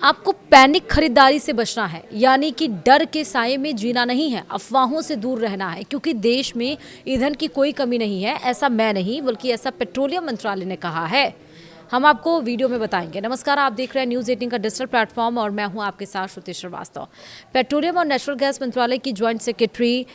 आपको पैनिक खरीदारी से बचना है, यानी कि डर के साए में जीना नहीं है, अफवाहों से दूर रहना है, क्योंकि देश में ईंधन की कोई कमी नहीं है। ऐसा मैं नहीं बल्कि ऐसा पेट्रोलियम मंत्रालय ने कहा है। हम आपको वीडियो में बताएंगे। नमस्कार, आप देख रहे हैं न्यूज़ 18 का डिजिटल प्लेटफॉर्म और मैं हूं आपके साथ श्रुति श्रीवास्तव। पेट्रोलियम और नेचुरल गैस मंत्रालय की ज्वाइंट सेक्रेटरी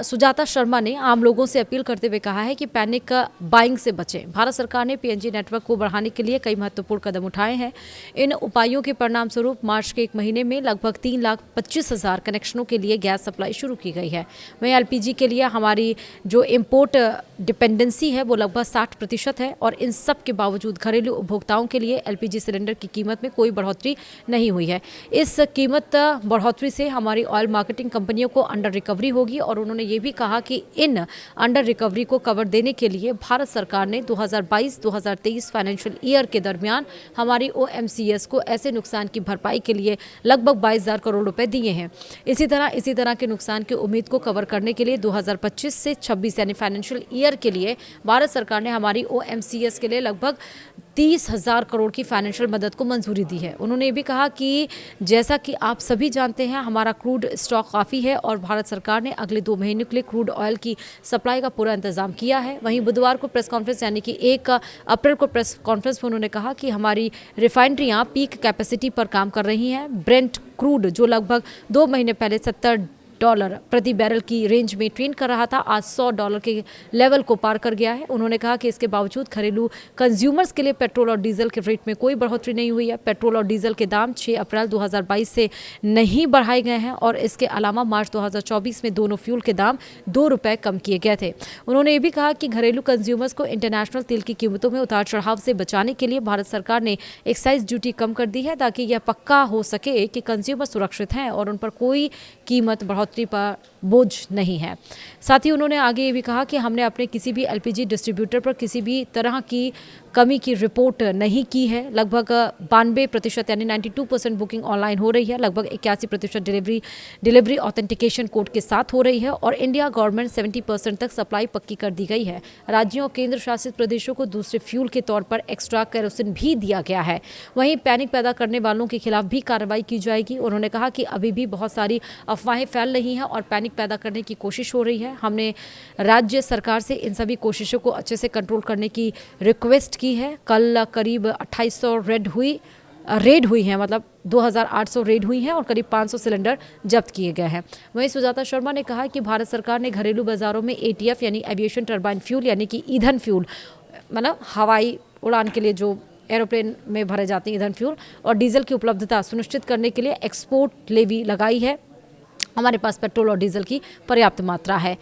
सुजाता शर्मा ने आम लोगों से अपील करते हुए कहा है कि पैनिक बाइंग से बचें। भारत सरकार ने पीएनजी नेटवर्क को बढ़ाने के लिए कई महत्वपूर्ण कदम उठाए हैं। इन उपायों के परिणाम स्वरूप मार्च के एक महीने में लगभग 3,25,000 कनेक्शनों के लिए गैस सप्लाई शुरू की गई है। वहीं एलपीजी के लिए हमारी जो इम्पोर्ट डिपेंडेंसी है वो लगभग 60% है और इन सब के बावजूद घरेलू उपभोक्ताओं के लिए एलपीजी सिलेंडर की कीमत में कोई बढ़ोतरी नहीं हुई है। इस कीमत बढ़ोतरी से हमारी ऑयल मार्केटिंग कंपनियों को अंडर रिकवरी होगी और उन्होंने ये भी कहा कि इन अंडर रिकवरी को कवर देने के लिए भारत सरकार ने 2022-2023 फाइनेंशियल ईयर के दरमियान हमारी ओएमसीएस को ऐसे नुकसान की भरपाई के लिए लगभग 22,000 करोड़ रुपए दिए हैं। इसी तरह के नुकसान की उम्मीद को कवर करने के लिए 2025 से 26 यानी फाइनेंशियल ईयर के लिए भारत सरकार ने हमारी ओएमसीएस के लिए लगभग 30,000 करोड़ की फाइनेंशियल मदद को मंजूरी दी है। उन्होंने ये भी कहा कि जैसा कि आप सभी जानते हैं, हमारा क्रूड स्टॉक काफ़ी है और भारत सरकार ने अगले 2 महीनों के लिए क्रूड ऑयल की सप्लाई का पूरा इंतजाम किया है। वहीं बुधवार को प्रेस कॉन्फ्रेंस यानी कि 1 अप्रैल को प्रेस कॉन्फ्रेंस में उन्होंने कहा कि हमारी रिफाइनरियाँ पीक कैपेसिटी पर काम कर रही हैं। ब्रेंट क्रूड जो लगभग 2 महीने पहले $70 प्रति बैरल की रेंज में ट्रेड कर रहा था, आज $100 के लेवल को पार कर गया है। उन्होंने कहा कि इसके बावजूद घरेलू कंज्यूमर्स के लिए पेट्रोल और डीजल के रेट में कोई बढ़ोतरी नहीं हुई है। पेट्रोल और डीजल के दाम 6 अप्रैल 2022 से नहीं बढ़ाए गए हैं और इसके अलावा मार्च 2024 में दोनों फ्यूल के दाम ₹2 कम किए गए थे। उन्होंने ये भी कहा कि घरेलू कंज्यूमर्स को इंटरनेशनल तेल की कीमतों में उतार चढ़ाव से बचाने के लिए भारत सरकार ने एक्साइज ड्यूटी कम कर दी है ताकि यह पक्का हो सके कि कंज्यूमर सुरक्षित हैं और उन पर कोई कीमत बढ़ोतरी पर बोझ नहीं है। साथ ही उन्होंने आगे ये भी कहा कि हमने अपने किसी भी एलपीजी डिस्ट्रीब्यूटर पर किसी भी तरह की कमी की रिपोर्ट नहीं की है। लगभग 92% यानी 92% बुकिंग ऑनलाइन हो रही है। लगभग 81% डिलीवरी ऑथेंटिकेशन कोड के साथ हो रही है और इंडिया गवर्नमेंट 70% तक सप्लाई पक्की कर दी गई है। राज्यों और केंद्र शासित प्रदेशों को दूसरे फ्यूल के तौर पर एक्स्ट्रा केरोसिन भी दिया गया है। वहीं पैनिक पैदा करने वालों के खिलाफ भी कार्रवाई की जाएगी। उन्होंने कहा कि अभी भी बहुत सारी अफवाहें फैल रही हैं और पैनिक पैदा करने की कोशिश हो रही है। हमने राज्य सरकार से इन सभी कोशिशों को अच्छे से कंट्रोल करने की रिक्वेस्ट की है। कल करीब 2800 रेड हुई है, मतलब 2,800 रेड हुई हैं और करीब 500 सिलेंडर जब्त किए गए हैं। वहीं सुजाता शर्मा ने कहा कि भारत सरकार ने घरेलू बाजारों में एटीएफ यानी एविएशन टर्बाइन फ्यूल यानी कि ईंधन फ्यूल, मतलब हवाई उड़ान के लिए जो एरोप्लेन में भरे जाते हैं ईंधन फ्यूल, और डीजल की उपलब्धता सुनिश्चित करने के लिए एक्सपोर्ट लेवी लगाई है। हमारे पास पेट्रोल और डीजल की पर्याप्त मात्रा है।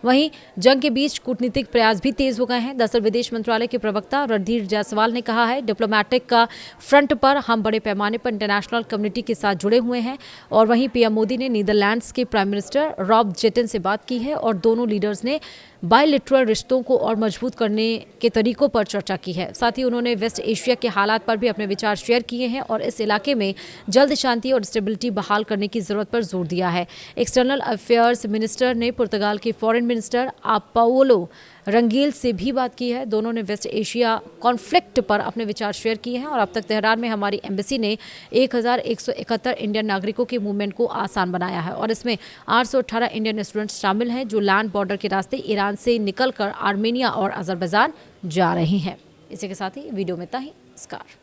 वहीं जंग के बीच कूटनीतिक प्रयास भी तेज हो गए हैं। दरअसल विदेश मंत्रालय के प्रवक्ता रणधीर जायसवाल ने कहा है, डिप्लोमेटिक का फ्रंट पर हम बड़े पैमाने पर इंटरनेशनल कम्युनिटी के साथ जुड़े हुए हैं। और वहीं पीएम मोदी ने नीदरलैंड्स के प्राइम मिनिस्टर रॉब जेटन से बात की है और दोनों लीडर्स ने बायलैटरल रिश्तों को और मजबूत करने के तरीकों पर चर्चा की है। साथ ही उन्होंने वेस्ट एशिया के हालात पर भी अपने विचार शेयर किए हैं और इस इलाके में जल्द शांति और स्टेबिलिटी बहाल करने की जरूरत पर जोर दिया है। एक्सटर्नल अफेयर्स मिनिस्टर ने पुर्तगाल के फॉरेन मिनिस्टर पाओलो रंगेल से भी बात की है। दोनों ने वेस्ट एशिया कॉन्फ्लिक्ट पर अपने विचार शेयर किए हैं और अब तक तेहरान में हमारी एम्बेसी ने 1,171 इंडियन नागरिकों के मूवमेंट को आसान बनाया है और इसमें 818 इंडियन स्टूडेंट्स शामिल हैं जो लैंड बॉर्डर के रास्ते ईरान से निकलकर आर्मेनिया और अजरबैजान जा रहे हैं। इसी के साथ ही वीडियो में इतना ही। नमस्कार।